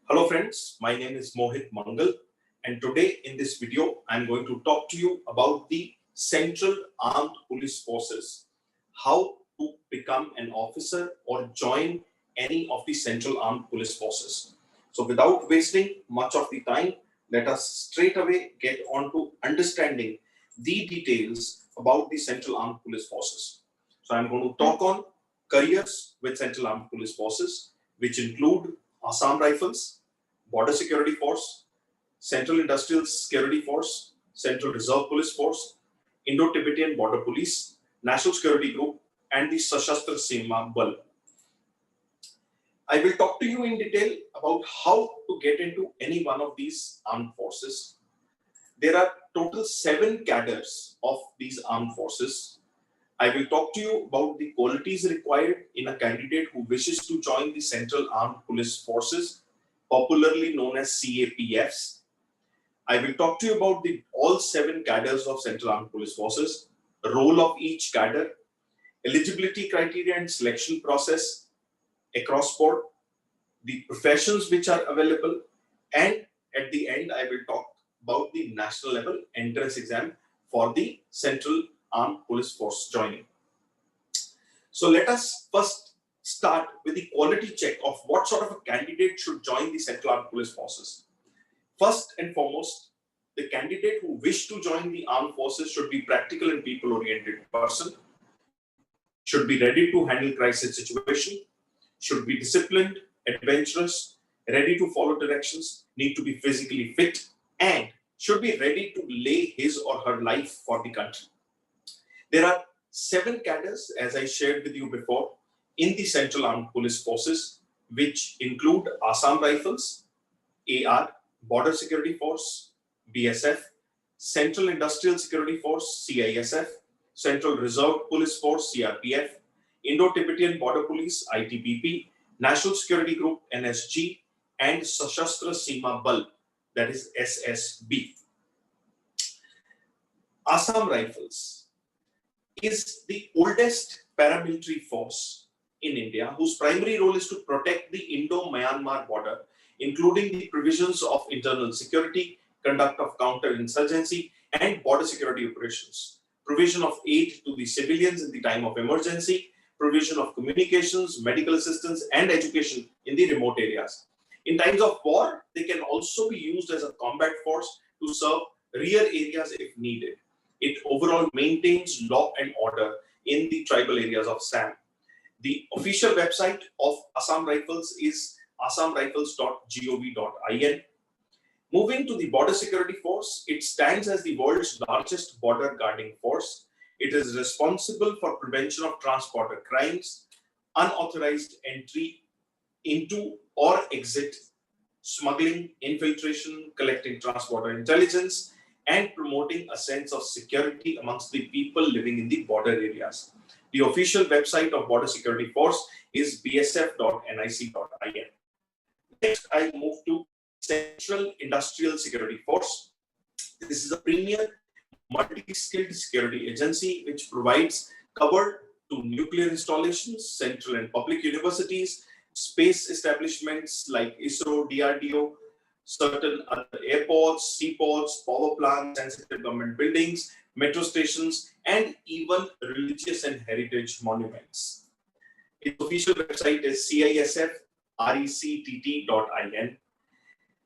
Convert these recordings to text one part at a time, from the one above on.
Hello friends, my name is Mohit Mangal, and today in this video I am going to talk to you about the Central Armed Police Forces, how to become an officer or join any of the Central Armed Police Forces. So without wasting much of the time, let us straight away get on to understanding the details about the Central Armed Police Forces. So I am going to talk on careers with Central Armed Police Forces, which include Assam Rifles, Border Security Force, Central Industrial Security Force, Central Reserve Police Force, Indo-Tibetan Border Police, National Security Group, and the Sashastra Seema Bal. I will talk to you in detail about how to get into any one of these armed forces. There are total 7 cadres of these armed forces. I will talk to you about the qualities required in a candidate who wishes to join the Central Armed Police Forces, popularly known as CAPFs. I will talk to you about all 7 cadres of Central Armed Police Forces, role of each cadre, eligibility criteria and selection process across board, the professions which are available, and at the end I will talk about the national level entrance exam for the Central Armed Police Force joining. So let us first start with the quality check of what sort of a candidate should join the Central Armed Police Forces. First and foremost, the candidate who wish to join the armed forces should be practical and people-oriented person, should be ready to handle crisis situation, should be disciplined, adventurous, ready to follow directions, need to be physically fit, and should be ready to lay his or her life for the country. There are 7 cadres, as I shared with you before, in the Central Armed Police Forces, which include Assam Rifles, AR, Border Security Force, BSF, Central Industrial Security Force, CISF, Central Reserve Police Force, CRPF, Indo-Tibetan Border Police, ITBP, National Security Group, NSG, and Sashastra Seema Bal, that is SSB. Assam Rifles is the oldest paramilitary force in India, whose primary role is to protect the Indo-Myanmar border, including the provisions of internal security, conduct of counter-insurgency and border security operations, provision of aid to the civilians in the time of emergency, provision of communications, medical assistance and education in the remote areas. In times of war, they can also be used as a combat force to serve rear areas if needed. It overall maintains law and order in the tribal areas of Assam. The official website of Assam Rifles is assamrifles.gov.in. Moving to the Border Security Force, it stands as the world's largest border guarding force. It is responsible for prevention of trans-border crimes, unauthorized entry into or exit, smuggling, infiltration, collecting trans-border intelligence, and promoting a sense of security amongst the people living in the border areas. The official website of Border Security Force is bsf.nic.in. Next, I move to Central Industrial Security Force. This is a premier multi-skilled security agency which provides cover to nuclear installations, central and public universities, space establishments like ISRO, DRDO, certain other airports, seaports, power plants, sensitive government buildings, metro stations, and even religious and heritage monuments. Its official website is CISF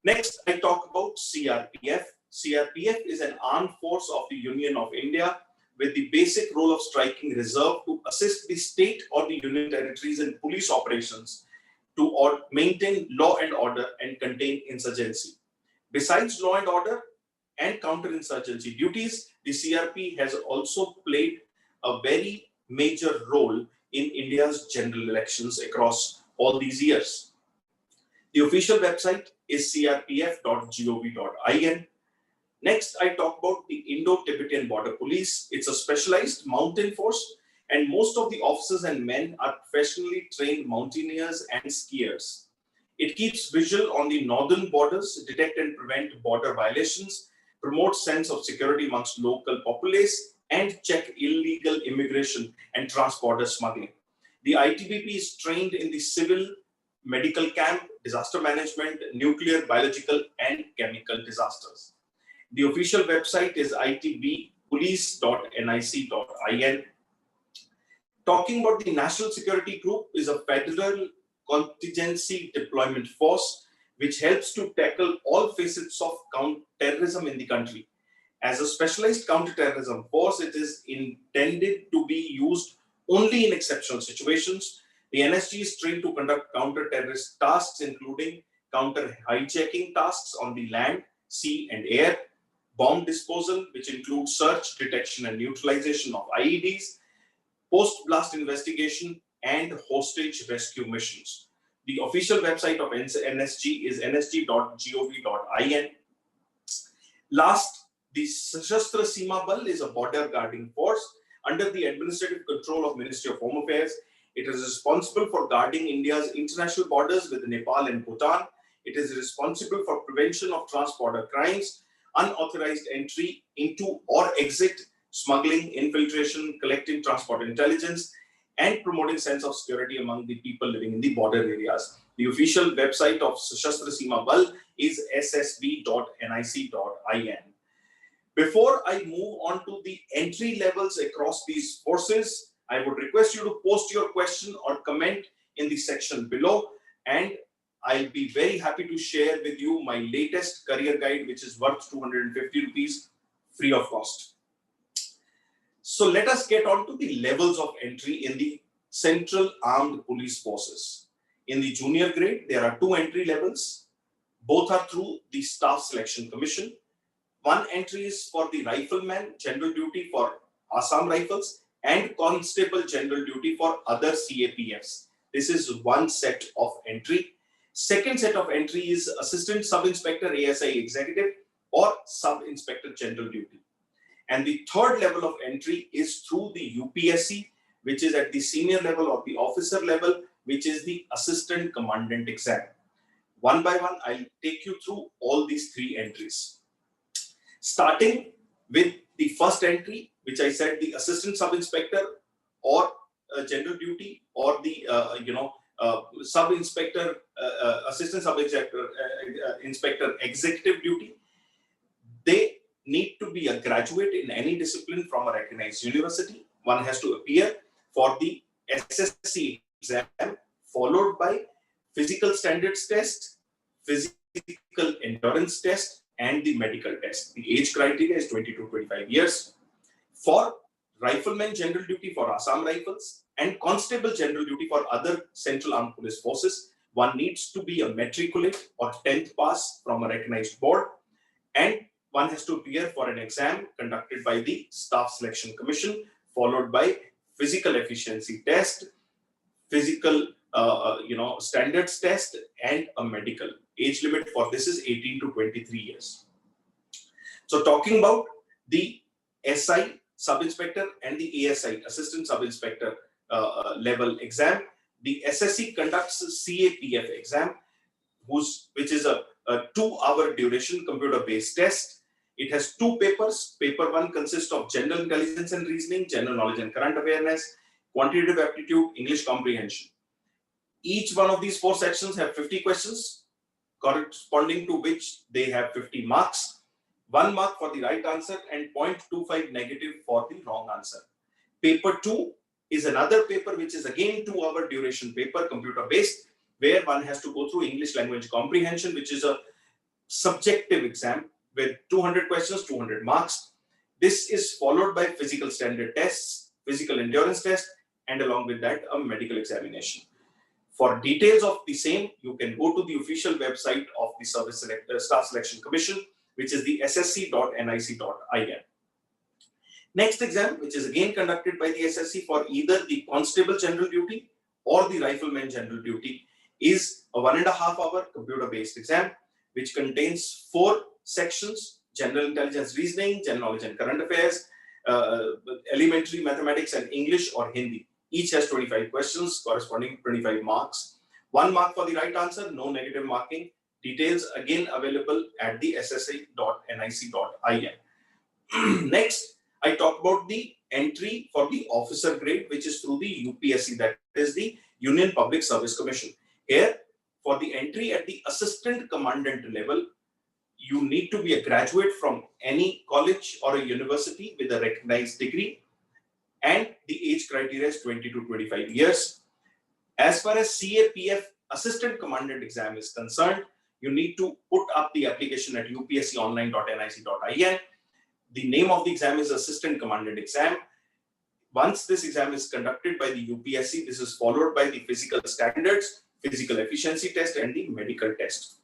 Next, I talk about CRPF. CRPF is an armed force of the Union of India with the basic role of striking reserve to assist the state or the union territories in police operations to maintain law and order and contain insurgency. Besides law and order and counter-insurgency duties, the CRP has also played a very major role in India's general elections across all these years. The official website is crpf.gov.in. Next, I talk about the Indo-Tibetan Border Police. It's a specialized mountain force, and most of the officers and men are professionally trained mountaineers and skiers. It keeps vigil on the northern borders, detect and prevent border violations, promote sense of security amongst local populace, and check illegal immigration and trans-border smuggling. The ITBP is trained in the civil medical camp, disaster management, nuclear, biological, and chemical disasters. The official website is itbpolice.nic.in. Talking about the National Security Group is a federal contingency deployment force which helps to tackle all facets of counter-terrorism in the country. As a specialized counter-terrorism force, it is intended to be used only in exceptional situations. The NSG is trained to conduct counter-terrorist tasks, including counter-hijacking tasks on the land, sea, and air, bomb disposal, which includes search, detection, and neutralization of IEDs, post-blast investigation, and hostage rescue missions. The official website of NSG is nsg.gov.in. Last, the Sashastra Seema Bal is a border guarding force under the administrative control of Ministry of Home Affairs. It is responsible for guarding India's international borders with Nepal and Bhutan. It is responsible for prevention of trans-border crimes, unauthorized entry into or exit, smuggling, infiltration, collecting transport intelligence, and promoting sense of security among the people living in the border areas. The official website of Sashastra Seema Bal is ssb.nic.in. Before I move on to the entry levels across these forces, I would request you to post your question or comment in the section below, and I'll be very happy to share with you my latest career guide, which is worth 250 rupees free of cost. So let us get on to the levels of entry in the Central Armed Police Forces. In the junior grade, there are 2 entry levels. Both are through the Staff Selection Commission. One entry is for the Riflemen, general duty for Assam Rifles, and Constable general duty for other CAPFs. This is one set of entry. Second set of entry is Assistant Sub-Inspector ASI Executive or Sub-Inspector General duty. And the third level of entry is through the UPSC, which is at the senior level or the officer level, which is the Assistant Commandant exam. One by one, I'll take you through all these 3 entries. Starting with the first entry, which I said the Assistant Sub-Inspector or General duty, or the Sub-Inspector, Assistant Sub-Inspector, Inspector Executive duty. They need to be a graduate in any discipline from a recognized university. One has to appear for the SSC exam, followed by physical standards test, physical endurance test, and the medical test. The age criteria is 20 to 25 years. For Riflemen general duty for Assam Rifles and Constable general duty for other Central Armed Police Forces, one needs to be a matriculate or 10th pass from a recognized board, and one has to appear for an exam conducted by the Staff Selection Commission, followed by physical efficiency test, physical standards test, and a medical. Age limit for this is 18 to 23 years. So talking about the SI Sub-Inspector and the ASI Assistant Sub-Inspector level exam, the SSC conducts a CAPF exam, which is a 2-hour duration computer-based test. It has 2 papers. Paper 1 consists of general intelligence and reasoning, general knowledge and current awareness, quantitative aptitude, English comprehension. Each one of these 4 sections have 50 questions, corresponding to which they have 50 marks. 1 mark for the right answer and 0.25 negative for the wrong answer. Paper 2 is another paper which is again 2-hour duration paper, computer-based, where one has to go through English language comprehension, which is a subjective exam with 200 questions, 200 marks. This is followed by physical standard tests, physical endurance test, and along with that, a medical examination. For details of the same, you can go to the official website of the Staff Selection Commission, which is the ssc.nic.in. Next exam, which is again conducted by the SSC for either the Constable general duty or the Rifleman general duty, is a 1.5-hour computer-based exam, which contains 4 sections: general intelligence reasoning, general knowledge and current affairs, elementary mathematics, and English or Hindi. Each has 25 questions corresponding to 25 marks. 1 mark for the right answer, no negative marking. Details again available at the ssa.nic.in. Next, I talk about the entry for the officer grade, which is through the UPSC, that is the Union Public Service Commission. Here, for the entry at the assistant commandant level, you need to be a graduate from any college or a university with a recognized degree, and the age criteria is 20 to 25 years. As far as CAPF assistant commandant exam is concerned, you need to put up the application at upsconline.nic.in. The name of the exam is assistant commandant exam. Once this exam is conducted by the UPSC, this is followed by the physical standards, physical efficiency test, and the medical test.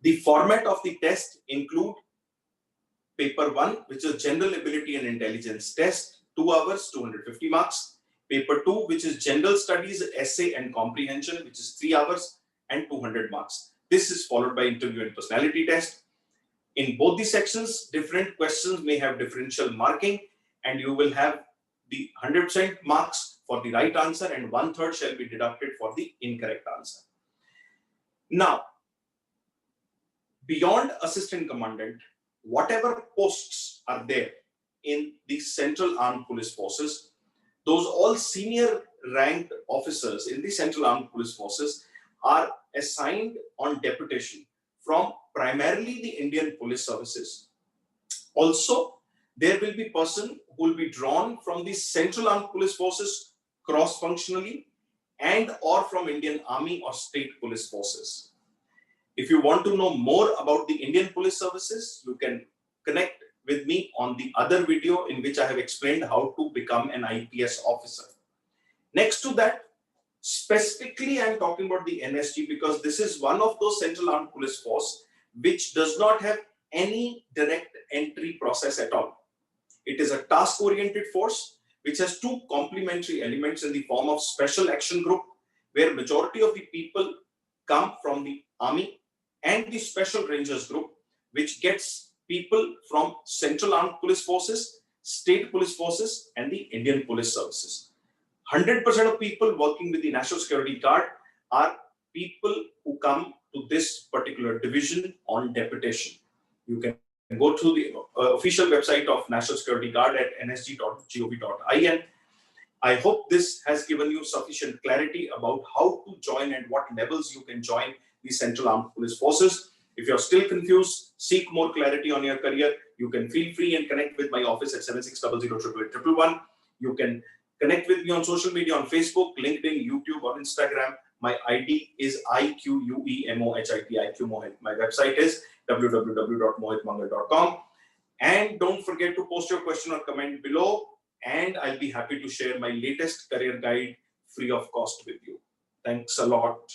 The format of the test include paper 1, which is general ability and intelligence test, 2 hours, 250 marks. Paper 2, which is general studies, essay and comprehension, which is 3 hours and 200 marks. This is followed by interview and personality test. In both the sections, different questions may have differential marking, and you will have the 100% marks for the right answer, and 1/3 shall be deducted for the incorrect answer. Now, beyond assistant commandant, whatever posts are there in the Central Armed Police Forces, those all senior ranked officers in the Central Armed Police Forces are assigned on deputation from primarily the Indian Police Services. Also, there will be person who will be drawn from the Central Armed Police Forces cross-functionally and or from Indian Army or State Police Forces. If you want to know more about the Indian Police Services, you can connect with me on the other video in which I have explained how to become an IPS officer. Next to that, specifically I am talking about the NSG because this is one of those Central Armed Police Force which does not have any direct entry process at all. It is a task-oriented force which has two complementary elements in the form of special action group, where majority of the people come from the army, and the special rangers group, which gets people from Central Armed Police Forces, State Police Forces, and the Indian Police Services. 100% of people working with the National Security Guard are people who come to this particular division on deputation. You can go to the official website of National Security Guard at nsg.gov.in. I hope this has given you sufficient clarity about how to join and what levels you can join the Central Armed Police Forces. If you're still confused, seek more clarity on your career, you can feel free and connect with my office at 76008811. You can connect with me on social media on Facebook, LinkedIn, YouTube, or Instagram. My ID is IQUEMOHIT, IQ Mohit. My website is www.mohitmangal.com. And don't forget to post your question or comment below, and I'll be happy to share my latest career guide free of cost with you. Thanks a lot.